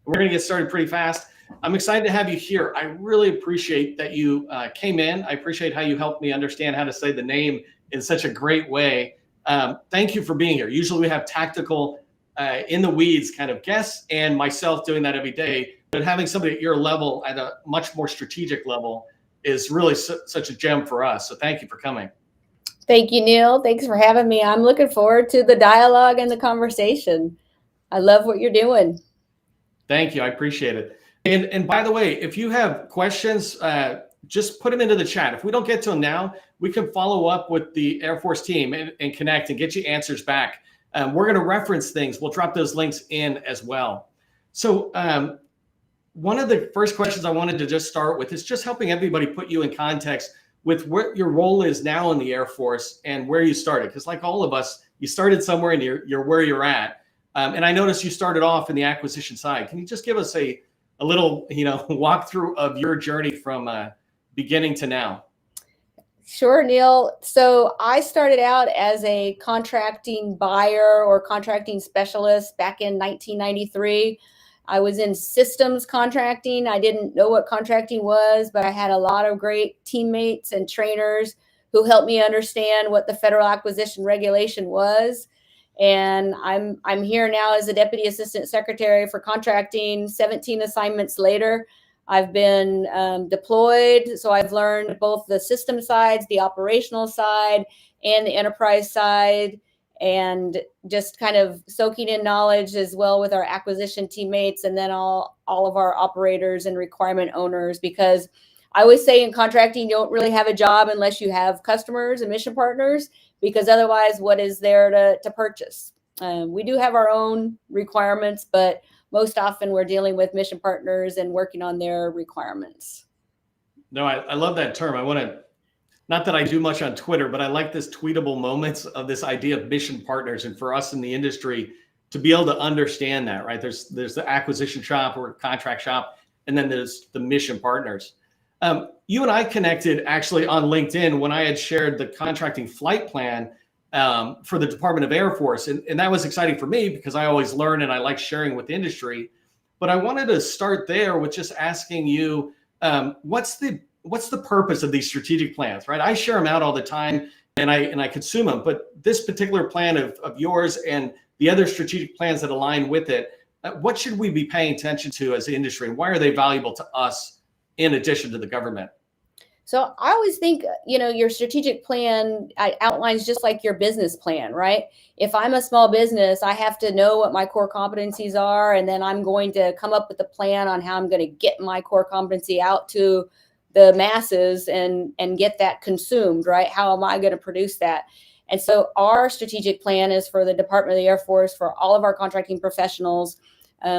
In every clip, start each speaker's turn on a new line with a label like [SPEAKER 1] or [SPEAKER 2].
[SPEAKER 1] We're going to get started pretty fast. I'm excited to have you here. I really appreciate that you came in. I appreciate how you helped me understand how to say the name in such a great way. Thank you for being here. Usually we have tactical, in the weeds kind of guests and myself doing that every day, but having somebody at your level at a much more strategic level is really such a gem for us. So thank you for coming.
[SPEAKER 2] Thank you, Neil. Thanks for having me. I'm looking forward to the dialogue and the conversation. I love what you're doing.
[SPEAKER 1] Thank you. I appreciate it. And by the way, if you have questions, just put them into the chat. If we don't get to them now, we can follow up with the Air Force team and connect and get you answers back. We're going to reference things. We'll drop those links in as well. So one of the first questions I wanted to just start with is just helping everybody put you in context with what your role is now in the Air Force and where you started. Because like all of us, you started somewhere and you're where you're at. And I noticed you started off in the acquisition side. Can you just give us a little, walkthrough of your journey from beginning to now?
[SPEAKER 2] Sure, Neil. So I started out as a contracting buyer or contracting specialist back in 1993. I was in systems contracting. I didn't know what contracting was, but I had a lot of great teammates and trainers who helped me understand what the Federal Acquisition Regulation was. And I'm here now as a Deputy Assistant Secretary for Contracting. 17 assignments later, I've been deployed. So I've learned both the system sides, the operational side, and the enterprise side, and just kind of soaking in knowledge as well with our acquisition teammates, and then all of our operators and requirement owners, because I always say in contracting, you don't really have a job unless you have customers and mission partners, because otherwise what is there to purchase? We do have our own requirements, but most often we're dealing with mission partners and working on their requirements.
[SPEAKER 1] No, I love that term. I want to, not that I do much on Twitter, but I like this tweetable moments of this idea of mission partners. And for us in the industry to be able to understand that, right? There's the acquisition shop or contract shop, and then there's the mission partners. You and I connected actually on LinkedIn when I had shared the contracting flight plan for the Department of Air Force. And that was exciting for me because I always learn and I like sharing with the industry. But I wanted to start there with just asking you, what's the purpose of these strategic plans, right? I share them out all the time and I consume them, but this particular plan of yours and the other strategic plans that align with it, what should we be paying attention to as the industry, and why are they valuable to us in addition to the government?
[SPEAKER 2] So I always think, your strategic plan outlines just like your business plan, right? If I'm a small business, I have to know what my core competencies are, and then I'm going to come up with a plan on how I'm going to get my core competency out to the masses and get that consumed, right? How am I going to produce that? And so our strategic plan is for the Department of the Air Force, for all of our contracting professionals.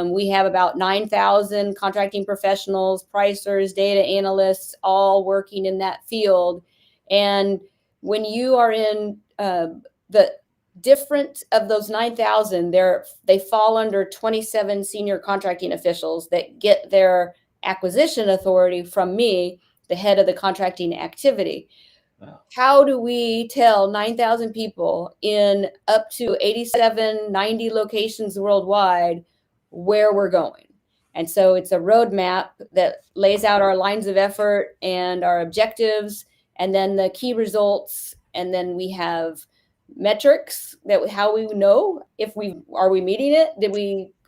[SPEAKER 2] We have about 9,000 contracting professionals, pricers, data analysts, all working in that field. And when you are in the different of those 9,000, they fall under 27 senior contracting officials that get their acquisition authority from me, the head of the contracting activity. Wow. How do we tell 9,000 people in up to 87, 90 locations worldwide where we're going? And so it's a roadmap that lays out our lines of effort and our objectives, and then the key results. And then we have metrics that how we know if are we meeting it?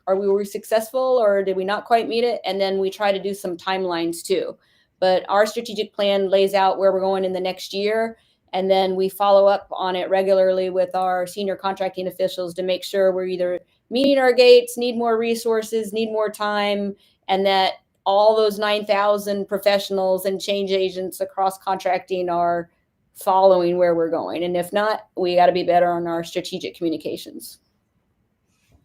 [SPEAKER 2] Are we successful, or did we not quite meet it? And then we try to do some timelines too. But our strategic plan lays out where we're going in the next year. And then we follow up on it regularly with our senior contracting officials to make sure we're either meeting our gates, need more resources, need more time, and that all those 9,000 professionals and change agents across contracting are following where we're going. And if not, we got to be better on our strategic communications.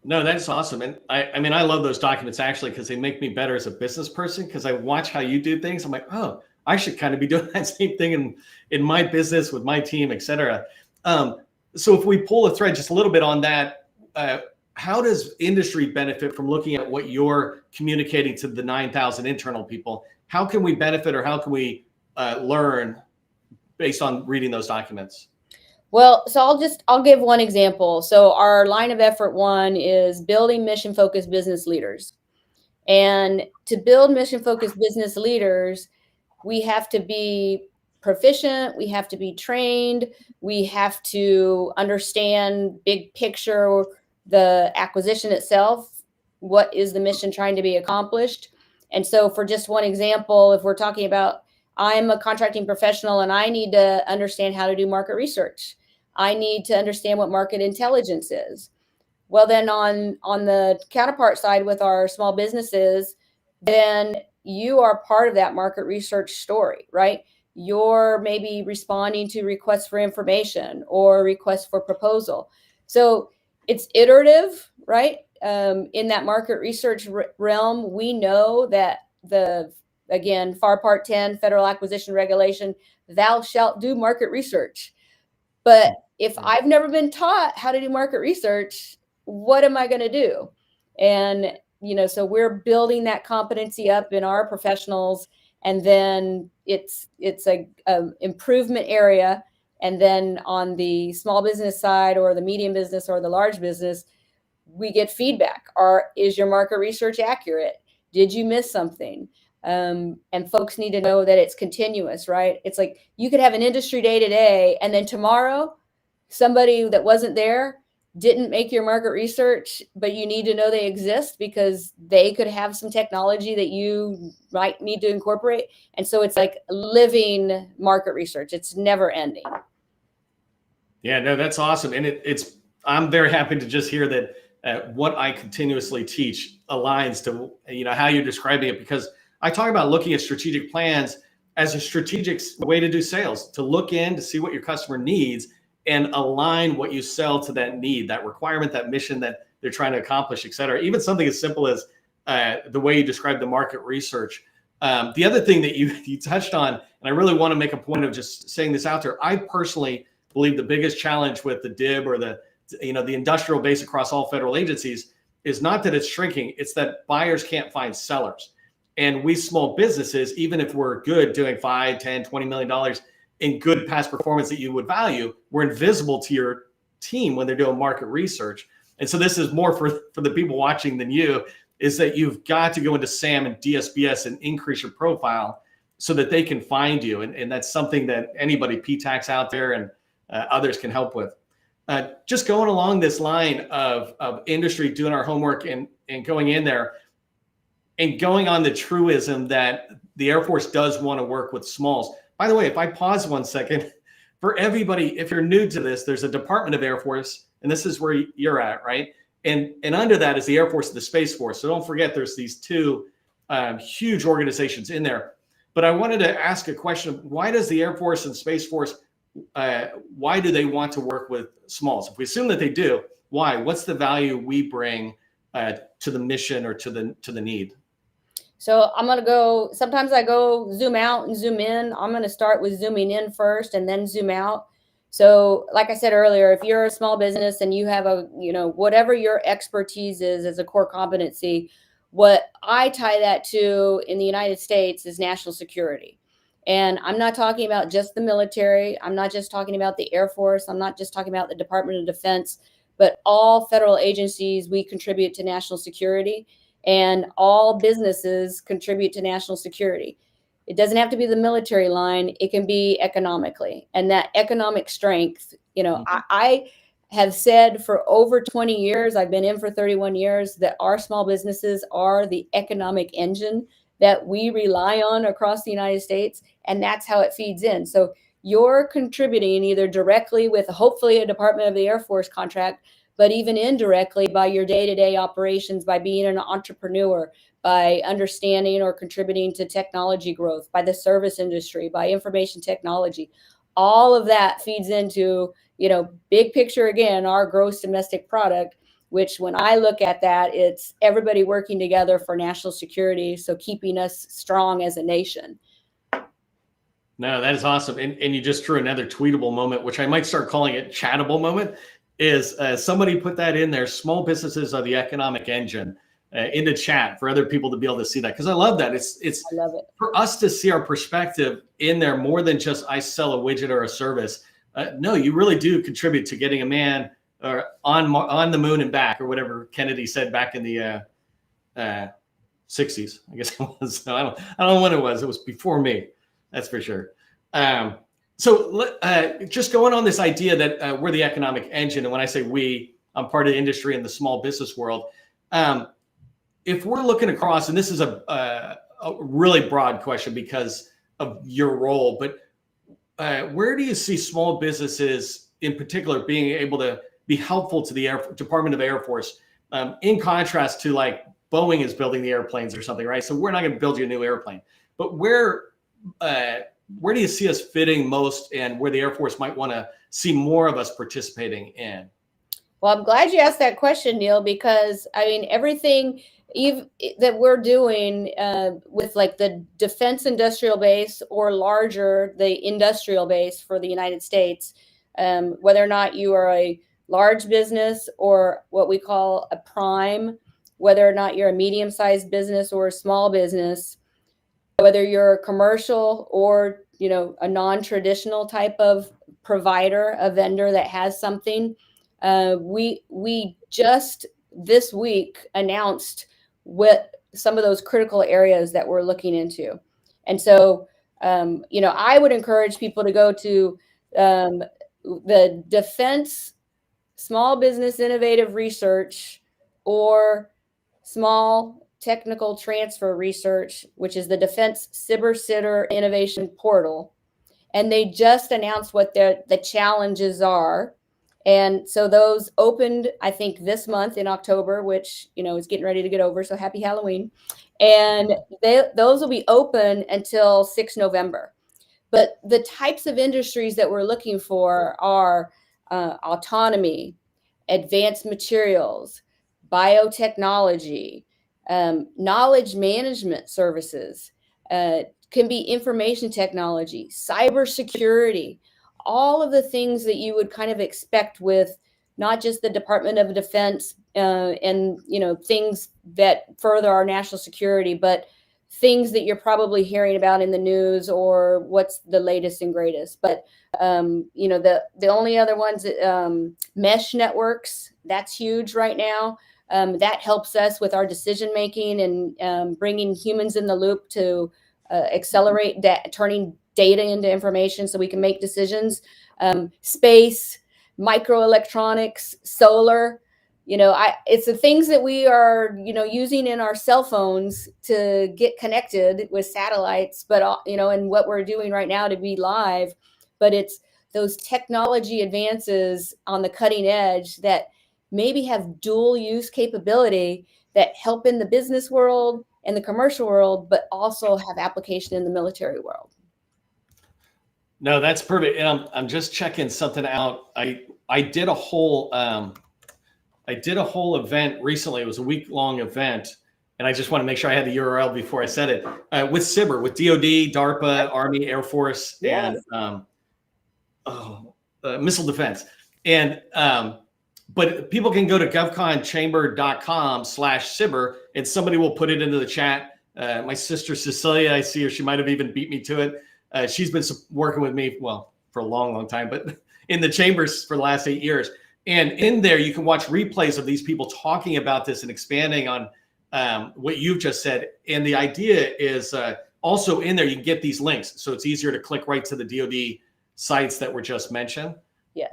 [SPEAKER 1] No, that's awesome. And I love those documents actually, because they make me better as a business person, because I watch how you do things. I'm like, oh, I should kind of be doing that same thing in my business with my team, et cetera. So if we pull a thread just a little bit on that, how does industry benefit from looking at what you're communicating to the 9,000 internal people? How can we benefit, or how can we learn based on reading those documents?
[SPEAKER 2] Well, so I'll give one example. So our line of effort one is building mission-focused business leaders. And to build mission-focused business leaders, we have to be proficient, we have to be trained, we have to understand big picture, the acquisition itself, what is the mission trying to be accomplished. And so for just one example, if we're talking about, I'm a contracting professional and I need to understand how to do market research. I need to understand what market intelligence is. Well, then on the counterpart side with our small businesses, then you are part of that market research story, right? You're maybe responding to requests for information or requests for proposal. So it's iterative, right? In that market research realm, we know that again, FAR Part 10, Federal Acquisition Regulation, thou shalt do market research. But if I've never been taught how to do market research, what am I going to do? And, so we're building that competency up in our professionals, and then it's a improvement area. And then on the small business side or the medium business or the large business, we get feedback. Is your market research accurate? Did you miss something? And folks need to know that it's continuous, right? It's like you could have an industry day today, and then tomorrow, somebody that wasn't there didn't make your market research, but you need to know they exist because they could have some technology that you might need to incorporate. And so it's like living market research. It's never ending.
[SPEAKER 1] Yeah, no, that's awesome. And I'm very happy to just hear that what I continuously teach aligns to, how you're describing it, because I talk about looking at strategic plans as a strategic way to do sales, to look in to see what your customer needs and align what you sell to that need, that requirement, that mission that they're trying to accomplish, et cetera. Even something as simple as the way you described the market research. The other thing that you touched on, and I really want to make a point of just saying this out there, I personally believe the biggest challenge with the DIB or the industrial base across all federal agencies is not that it's shrinking, it's that buyers can't find sellers. And we small businesses, even if we're good doing $5, $10, $20 million in good past performance that you would value, we're invisible to your team when they're doing market research. And so this is more for the people watching than you, is that you've got to go into SAM and DSBS and increase your profile so that they can find you. And that's something that anybody, PTAX out there and others can help with. Just going along this line of industry, doing our homework and going in there and going on the truism that the Air Force does want to work with smalls. By the way, if I pause 1 second, for everybody, if you're new to this, there's a Department of Air Force, and this is where you're at, right? And under that is the Air Force and the Space Force. So don't forget there's these two huge organizations in there. But I wanted to ask a question. Why does the Air Force and Space Force, why do they want to work with smalls? If we assume that they do, why? What's the value we bring to the mission or to the need?
[SPEAKER 2] So I'm going to go, sometimes I go zoom out and zoom in. I'm going to start with zooming in first and then zoom out. So like I said earlier, if you're a small business and you have whatever your expertise is as a core competency, what I tie that to in the United States is national security. And I'm not talking about just the military. I'm not just talking about the Air Force. I'm not just talking about the Department of Defense, but all federal agencies, we contribute to national security. And all businesses contribute to national security. It doesn't have to be the military line. It can be economically. And that economic strength, I have said for over 20 years, I've been in for 31 years, that our small businesses are the economic engine that we rely on across the United States. And that's how it feeds in. So you're contributing either directly with hopefully a Department of the Air Force contract, but even indirectly by your day-to-day operations, by being an entrepreneur, by understanding or contributing to technology growth, by the service industry, by information technology. All of that feeds into, big picture, again, our gross domestic product, which when I look at that, it's everybody working together for national security, so keeping us strong as a nation.
[SPEAKER 1] No, that is awesome. And you just drew another tweetable moment, which I might start calling it chattable moment. Is somebody put that in there? Small businesses are the economic engine in the chat for other people to be able to see that, because I love that. I love it for us to see our perspective in there more than just I sell a widget or a service. No, you really do contribute to getting a man on the moon and back, or whatever Kennedy said back in the 60s, I guess it was. So I don't know when it was. It was before me, that's for sure. So just going on this idea that we're the economic engine, and when I say we, I'm part of the industry and the small business world. If we're looking across, and this is a really broad question because of your role, but where do you see small businesses in particular being able to be helpful to the Department of Air Force, in contrast to like Boeing is building the airplanes or something, right? So we're not going to build you a new airplane, but where do you see us fitting most, and where the Air Force might want to see more of us participating in?
[SPEAKER 2] Well, I'm glad you asked that question, Neil, because I mean, everything that we're doing with like the defense industrial base or larger, the industrial base for the United States, whether or not you are a large business or what we call a prime, whether or not you're a medium-sized business or a small business, whether you're a commercial or, you know, a non-traditional type of provider, a vendor that has something. We just this week announced what some of those critical areas that we're looking into. And so, you know, I would encourage people to go to the Defense Small Business Innovative Research or Small Technical Transfer Research, which is the Defense CyberSitter Innovation Portal. And they just announced what the challenges are. And so those opened, I think, this month in October, which, you know, is getting ready to get over. So happy Halloween. And those will be open until 6 November. But the types of industries that we're looking for are autonomy, advanced materials, biotechnology, knowledge management services, can be information technology, cybersecurity, all of the things that you would kind of expect with not just the Department of Defense and, you know, things that further our national security, but things that you're probably hearing about in the news or what's the latest and greatest. But, you know, the only other ones, mesh networks, that's huge right now. That helps us with our decision making and bringing humans in the loop to accelerate turning data into information so we can make decisions. Space, microelectronics, solar, you know, it's the things that we are, you know, using in our cell phones to get connected with satellites, but, you know, and what we're doing right now to be live, but it's those technology advances on the cutting edge that maybe have dual use capability that help in the business world and the commercial world, but also have application in the military world.
[SPEAKER 1] No, that's perfect. And I'm just checking something out. I did a whole event recently. It was a week-long event, and I just want to make sure I had the URL before I said it. With CIBR, with DoD, DARPA, Army, Air Force, yes, and missile defense. And but people can go to govconchamber.com/CIBR, and somebody will put it into the chat. My sister Cecilia, I see her. She might have even beat me to it. She's been working with me, well, for a long, long time, but in the chambers for the last 8 years. And in there, you can watch replays of these people talking about this and expanding on what you've just said. And the idea is also in there, you can get these links. So it's easier to click right to the DoD sites that were just mentioned.
[SPEAKER 2] Yes.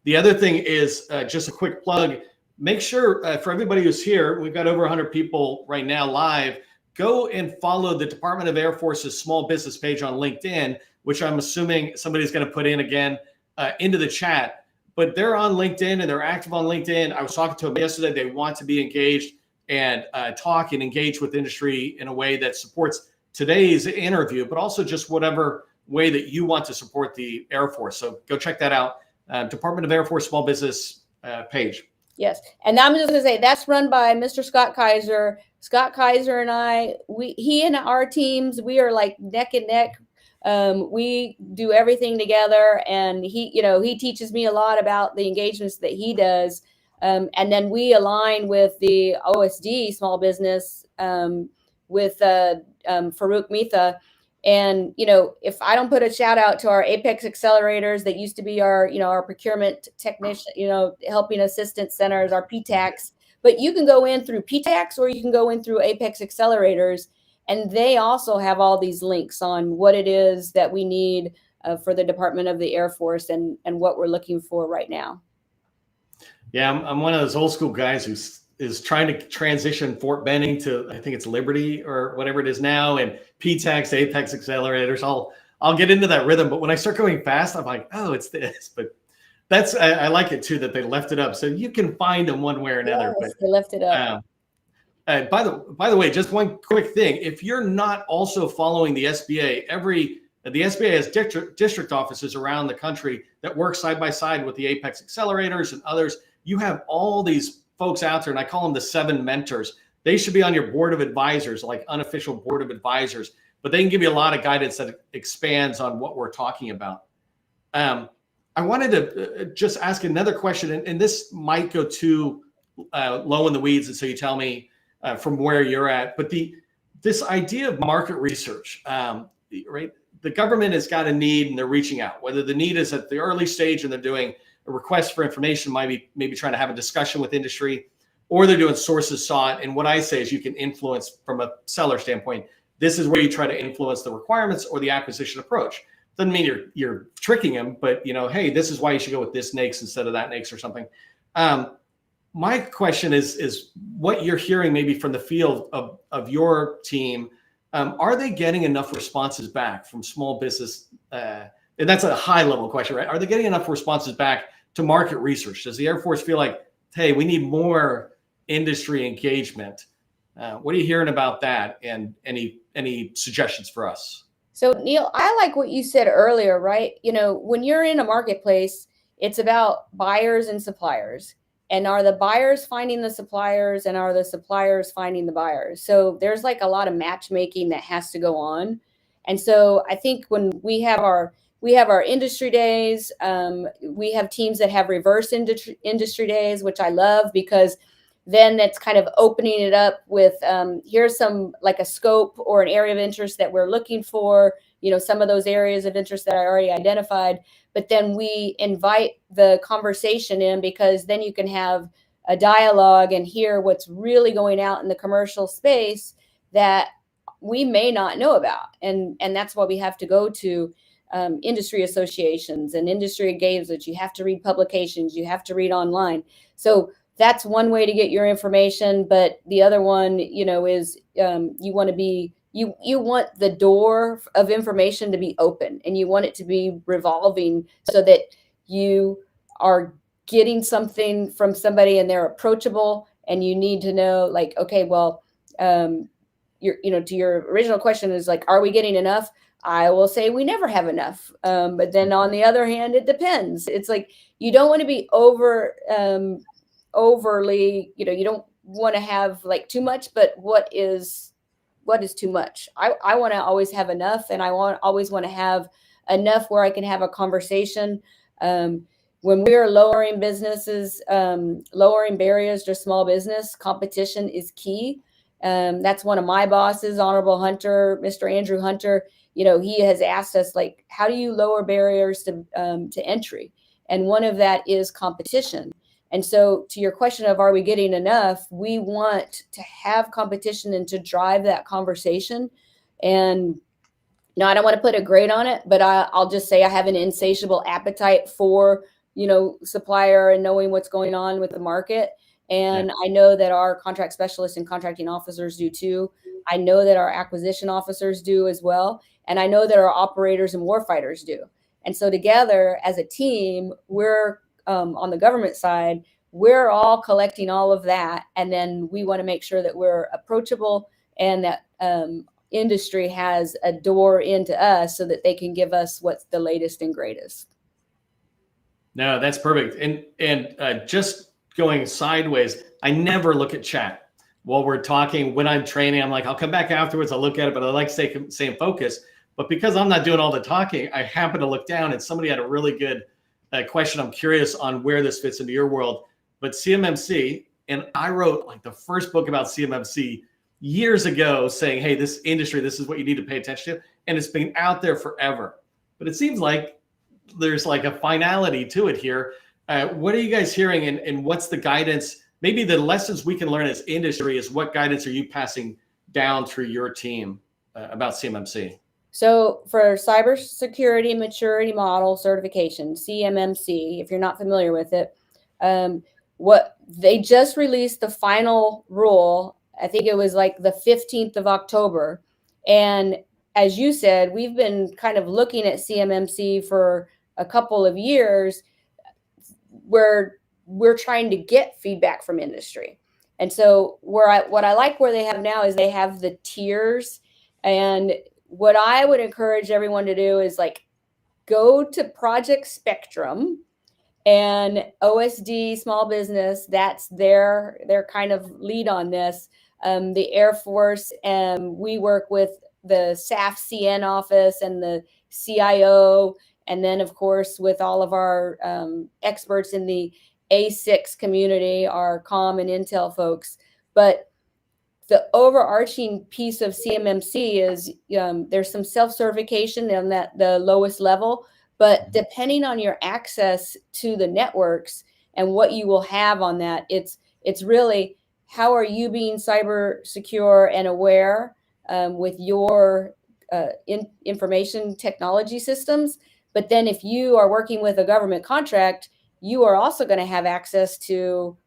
[SPEAKER 1] The other thing is just a quick plug. Make sure for everybody who's here, we've got over 100 people right now live. Go and follow the Department of Air Force's small business page on LinkedIn, which I'm assuming somebody's going to put in again into the chat. But they're on LinkedIn and they're active on LinkedIn. I was talking to them yesterday. They want to be engaged and talk and engage with industry in a way that supports today's interview, but also just whatever way that you want to support the Air Force. So go check that out. Department of Air Force small business page.
[SPEAKER 2] Yes. And I'm just going to say that's run by Mr. Scott Kaiser. Scott Kaiser and I, he and our teams, we are like neck and neck. We do everything together, and he, you know, he teaches me a lot about the engagements that he does. And then we align with the OSD small business with Farouk Mitha. And, you know, if I don't put a shout out to our Apex accelerators that used to be our, you know, our procurement technician, you know, helping assistance centers, our PTACs, But you can go in through PTAX or you can go in through Apex Accelerators, and they also have all these links on what it is that we need for the Department of the Air Force and what we're looking for right now.
[SPEAKER 1] Yeah, I'm one of those old school guys who is trying to transition Fort Benning to, I think it's Liberty or whatever it is now, and PTAX, Apex Accelerators. I'll get into that rhythm, but when I start going fast, I'm like, oh, it's this. But that's I like it too that they left it up so you can find them one way or another.
[SPEAKER 2] Yes,
[SPEAKER 1] but
[SPEAKER 2] they left it up.
[SPEAKER 1] By the way, just one quick thing: if you're not also following the SBA, the SBA has district offices around the country that work side by side with the Apex Accelerators and others. You have all these folks out there, and I call them the 7 mentors. They should be on your board of advisors, like unofficial board of advisors, but they can give you a lot of guidance that expands on what we're talking about. I wanted to just ask another question, and this might go too low in the weeds, and so you tell me from where you're at. But this idea of market research, right? The government has got a need, and they're reaching out. Whether the need is at the early stage and they're doing a request for information, maybe trying to have a discussion with industry, or they're doing sources sought. And what I say is you can influence from a seller standpoint. This is where you try to influence the requirements or the acquisition approach. Doesn't mean you're tricking them, but hey, this is why you should go with this NAICS instead of that NAICS or something. My question is what you're hearing maybe from the field of your team. Are they getting enough responses back from small business? And that's a high level question, right? Are they getting enough responses back to market research? Does the Air Force feel like, hey, we need more industry engagement? What are you hearing about that? And any suggestions for us?
[SPEAKER 2] So Neil, I like what you said earlier, right? When you're in a marketplace, it's about buyers and suppliers. And are the buyers finding the suppliers, and are the suppliers finding the buyers? So there's like a lot of matchmaking that has to go on. And so I think when we have our industry days, we have teams that have reverse industry days, which I love, because then that's kind of opening it up with here's some like a scope or an area of interest that we're looking for, some of those areas of interest that I already identified. But then we invite the conversation in, because then you can have a dialogue and hear what's really going out in the commercial space that we may not know about. And that's why we have to go to industry associations and industry engagements. You have to read publications, you have to read online. So that's one way to get your information. But the other one, is you want to be, you want the door of information to be open, and you want it to be revolving so that you are getting something from somebody and they're approachable, and you need to know, like, okay, well, to your original question is like, are we getting enough? I will say we never have enough. But then on the other hand, it depends. It's like, you don't want to be overly, you don't want to have like too much, but what is too much? I want to always have enough, and I always want to have enough where I can have a conversation. When we're lowering barriers to small business, competition is key. That's one of my bosses, Honorable Hunter, Mr. Andrew Hunter. He has asked us, like, how do you lower barriers to entry? And one of that is competition. And so to your question of, are we getting enough? We want to have competition and to drive that conversation. And I don't want to put a grade on it, but I'll just say I have an insatiable appetite for, supplier and knowing what's going on with the market. And I know that our contract specialists and contracting officers do too. I know that our acquisition officers do as well. And I know that our operators and warfighters do. And so together as a team, we're on the government side, we're all collecting all of that. And then we want to make sure that we're approachable, and that industry has a door into us so that they can give us what's the latest and greatest.
[SPEAKER 1] No, that's perfect. And just going sideways, I never look at chat while we're talking. When I'm training, I'm like, I'll come back afterwards, I'll look at it, but I like to stay in focus. But because I'm not doing all the talking, I happen to look down, and somebody had a really good question. I'm curious on where this fits into your world. But CMMC, and I wrote like the first book about CMMC years ago, saying, hey, this industry, this is what you need to pay attention to. And it's been out there forever. But it seems like there's like a finality to it here. What are you guys hearing, and what's the guidance maybe the lessons we can learn as industry is what guidance are you passing down through your team about CMMC?
[SPEAKER 2] So for cybersecurity maturity model certification, CMMC, if you're not familiar with it, what they just released the final rule. I think it was like the 15th of October. And as you said, we've been kind of looking at CMMC for a couple of years where we're trying to get feedback from industry. And so what I like where they have now is they have the tiers. And what I would encourage everyone to do is like go to Project Spectrum and OSD small business. That's their kind of lead on this. The Air Force, we work with the SAF CN office and the CIO, and then of course with all of our experts in the A6 community, our comm and intel folks. But the overarching piece of CMMC is there's some self-certification on the lowest level, but depending on your access to the networks and what you will have on that, it's really how are you being cyber secure and aware with your information technology systems. But then if you are working with a government contract, you are also going to have access to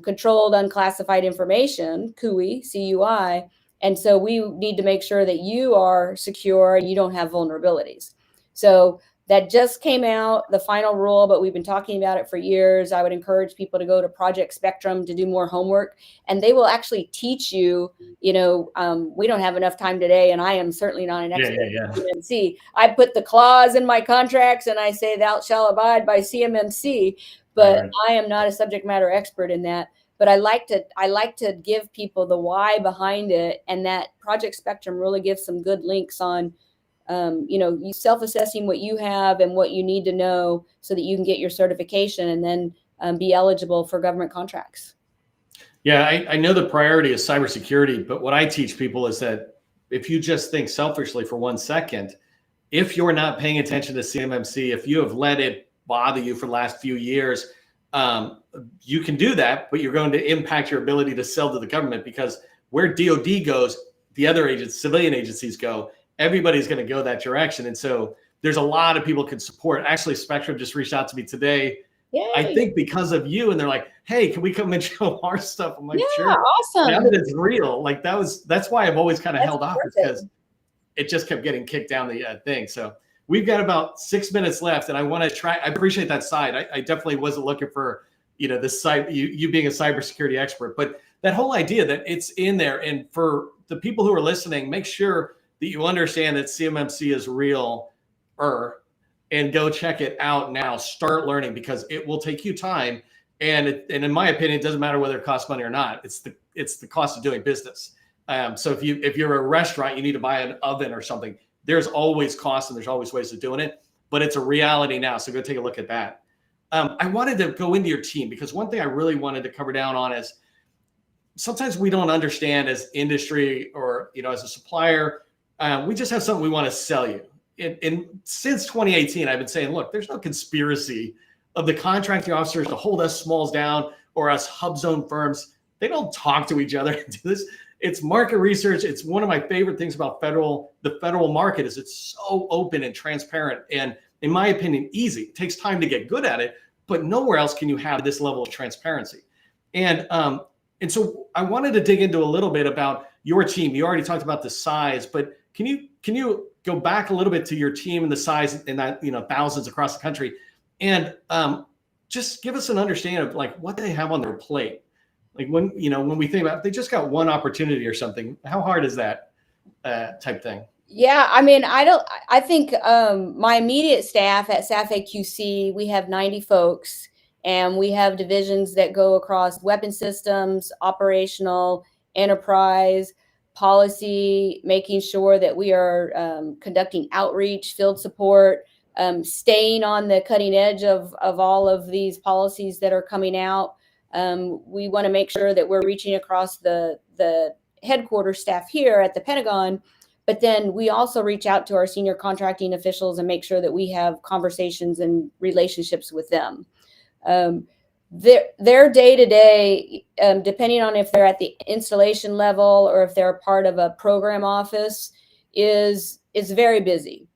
[SPEAKER 2] controlled unclassified information, CUI. And so we need to make sure that you are secure and you don't have vulnerabilities. So that just came out, the final rule, but we've been talking about it for years. I would encourage people to go to Project Spectrum to do more homework, and they will actually teach you, we don't have enough time today, and I am certainly not an expert in CMMC. I put the clause in my contracts and I say thou shalt abide by CMMC, but I am not a subject matter expert in that. But I like to give people the why behind it, and that Project Spectrum really gives some good links on you self-assessing what you have and what you need to know so that you can get your certification and then be eligible for government contracts.
[SPEAKER 1] Yeah, I know the priority is cybersecurity, but what I teach people is that if you just think selfishly for 1 second, if you're not paying attention to CMMC, if you have let it bother you for the last few years, you can do that, but you're going to impact your ability to sell to the government, because where DoD goes, the other agents, civilian agencies go. Everybody's going to go that direction. And so there's a lot of people can support. Actually, Spectrum just reached out to me today. Yay. I think because of you, and they're like, hey, can we come and show our stuff? I'm like, sure.
[SPEAKER 2] Awesome.
[SPEAKER 1] Now that it's real, like that's why I've always kind of held off, because it just kept getting kicked down the thing. So we've got about 6 minutes left, and I want to try. I appreciate that side. I definitely wasn't looking for, this side, you being a cybersecurity expert, but that whole idea that it's in there. And for the people who are listening, make sure that you understand that CMMC is real, and go check it out now. Start learning, because it will take you time. And in my opinion, it doesn't matter whether it costs money or not. It's the cost of doing business. So if you're a restaurant, you need to buy an oven or something. There's always costs and there's always ways of doing it, but it's a reality now. So go take a look at that. I wanted to go into your team, because one thing I really wanted to cover down on is sometimes we don't understand as industry or, as a supplier, we just have something we want to sell you. And since 2018, I've been saying, look, there's no conspiracy of the contracting officers to hold us smalls down or us hub zone firms. They don't talk to each other and do this. It's market research. It's one of my favorite things about the federal market is it's so open and transparent. And in my opinion, easy. It takes time to get good at it, but nowhere else can you have this level of transparency. And so I wanted to dig into a little bit about your team. You already talked about the size, but can you go back a little bit to your team and the size, and that, thousands across the country, and just give us an understanding of like what they have on their plate. Like when we think about, they just got one opportunity or something, how hard is that type thing?
[SPEAKER 2] Yeah, I think my immediate staff at SAF AQC, we have 90 folks, and we have divisions that go across weapon systems, operational, enterprise, policy, making sure that we are conducting outreach, field support, staying on the cutting edge of all of these policies that are coming out. We want to make sure that we're reaching across the headquarters staff here at the Pentagon, but then we also reach out to our senior contracting officials and make sure that we have conversations and relationships with them. their day to day, depending on if they're at the installation level or if they're a part of a program office, is very busy.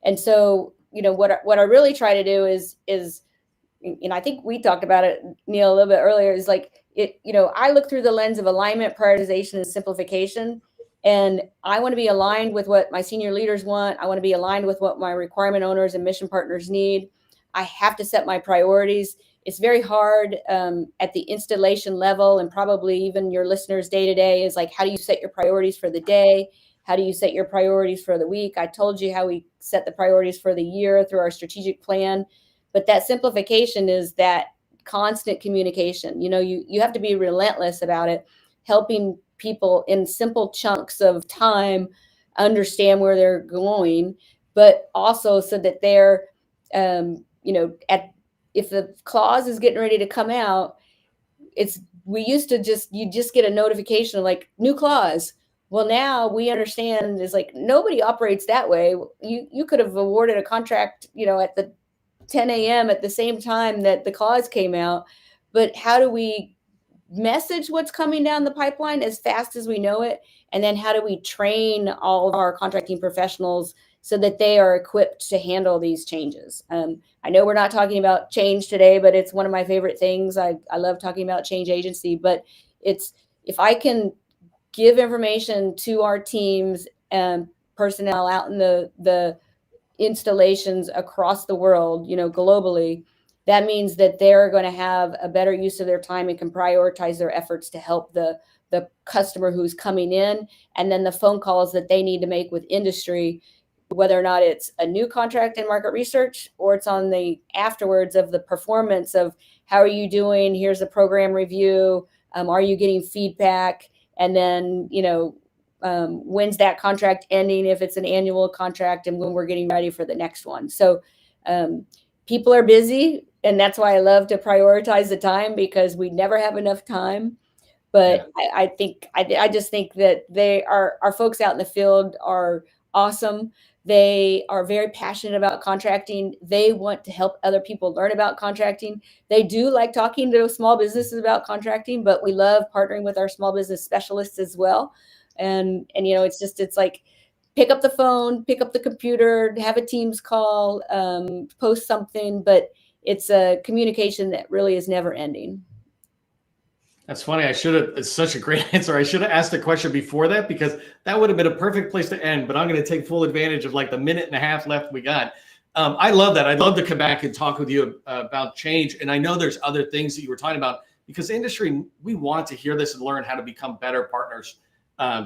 [SPEAKER 2] And so, what I really try to do is, I think we talked about it, Neil, a little bit earlier, is like I look through the lens of alignment, prioritization, and simplification. And I want to be aligned with what my senior leaders want. I want to be aligned with what my requirement owners and mission partners need. I have to set my priorities. It's very hard at the installation level, and probably even your listeners day to day, is like, how do you set your priorities for the day? How do you set your priorities for the week? I told you how we set the priorities for the year through our strategic plan. But that simplification is that constant communication. You have to be relentless about it, helping people in simple chunks of time understand where they're going, but also so that they're, if the clause is getting ready to come out, we used to you just get a notification of like new clause. Well, now we understand is like nobody operates that way. You could have awarded a contract, at the 10 a.m. at the same time that the clause came out, but how do we message what's coming down the pipeline as fast as we know it? And then how do we train all of our contracting professionals so that they are equipped to handle these changes? I know we're not talking about change today, but it's one of my favorite things. I love talking about change agency, but if I can give information to our teams and personnel out in the installations across the world, globally, that means that they're going to have a better use of their time and can prioritize their efforts to help the customer who's coming in, and then the phone calls that they need to make with industry, whether or not it's a new contract in market research or it's on the afterwards of the performance of how are you doing? Here's a program review. Are you getting feedback? And then, when's that contract ending if it's an annual contract, and when we're getting ready for the next one. So people are busy, and that's why I love to prioritize the time, because we never have enough time. But yeah. I just think that our folks out in the field are awesome. They are very passionate about contracting. They want to help other people learn about contracting. They do like talking to small businesses about contracting, but we love partnering with our small business specialists as well. And it's like, pick up the phone, pick up the computer, have a Teams call, post something, but it's a communication that really is never ending.
[SPEAKER 1] That's funny. It's such a great answer. I should have asked a question before that, because that would have been a perfect place to end, but I'm going to take full advantage of like the minute and a half left we got. I love that. I'd love to come back and talk with you about change. And I know there's other things that you were talking about, because industry, we want to hear this and learn how to become better partners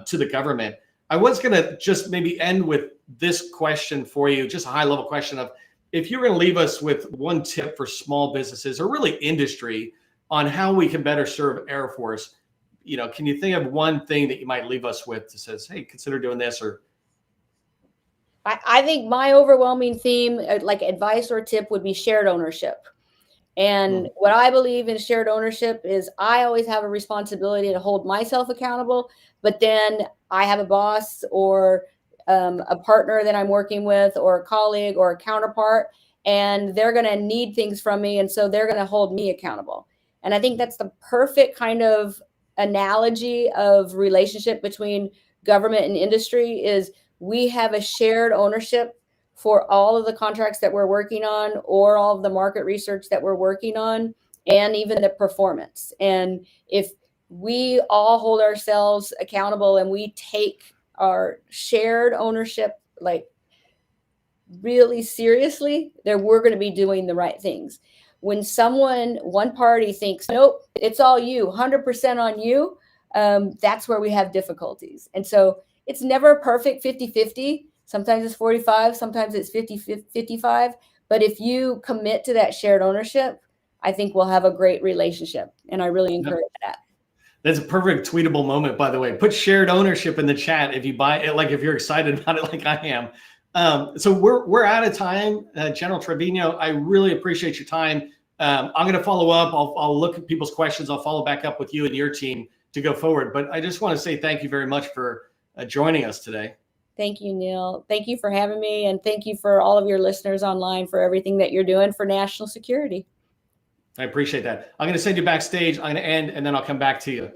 [SPEAKER 1] to the government. I was going to just maybe end with this question for you, just a high level question of, if you're going to leave us with one tip for small businesses or really industry on how we can better serve Air Force, can you think of one thing that you might leave us with that says, hey, consider doing this? Or
[SPEAKER 2] I think my overwhelming theme, like advice or tip, would be shared ownership. And what I believe in shared ownership is I always have a responsibility to hold myself accountable, but then I have a boss or a partner that I'm working with, or a colleague or a counterpart, and they're going to need things from me. And so they're going to hold me accountable. And I think that's the perfect kind of analogy of relationship between government and industry, is we have a shared ownership for all of the contracts that we're working on, or all of the market research that we're working on, and even the performance. And if we all hold ourselves accountable and we take our shared ownership like really seriously, then we're going to be doing the right things. When one party thinks, nope, it's all you, 100% on you, that's where we have difficulties. And so it's never perfect 50-50. Sometimes it's 45, sometimes it's 50-55. But if you commit to that shared ownership, I think we'll have a great relationship. And I really encourage that.
[SPEAKER 1] That's a perfect tweetable moment, by the way. Put shared ownership in the chat if you buy it, like if you're excited about it like I am. So we're out of time. General Treviño, I really appreciate your time. I'm going to follow up. I'll look at people's questions. I'll follow back up with you and your team to go forward. But I just want to say thank you very much for joining us today.
[SPEAKER 2] Thank you, Neil. Thank you for having me. And thank you for all of your listeners online for everything that you're doing for national security.
[SPEAKER 1] I appreciate that. I'm going to send you backstage. I'm going to end, and then I'll come back to you.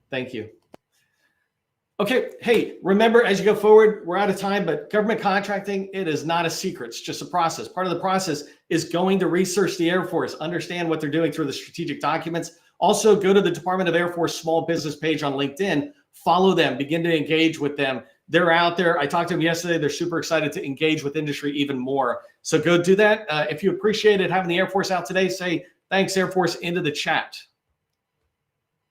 [SPEAKER 1] Thank you. Okay. Hey, remember, as you go forward, we're out of time, but government contracting, it is not a secret. It's just a process. Part of the process is going to research the Air Force, understand what they're doing through the strategic documents. Also, go to the Department of Air Force small business page on LinkedIn, follow them, begin to engage with them. They're out there. I talked to them yesterday. They're super excited to engage with industry even more. So go do that. If you appreciated having the Air Force out today, say thanks, Air Force, into the chat.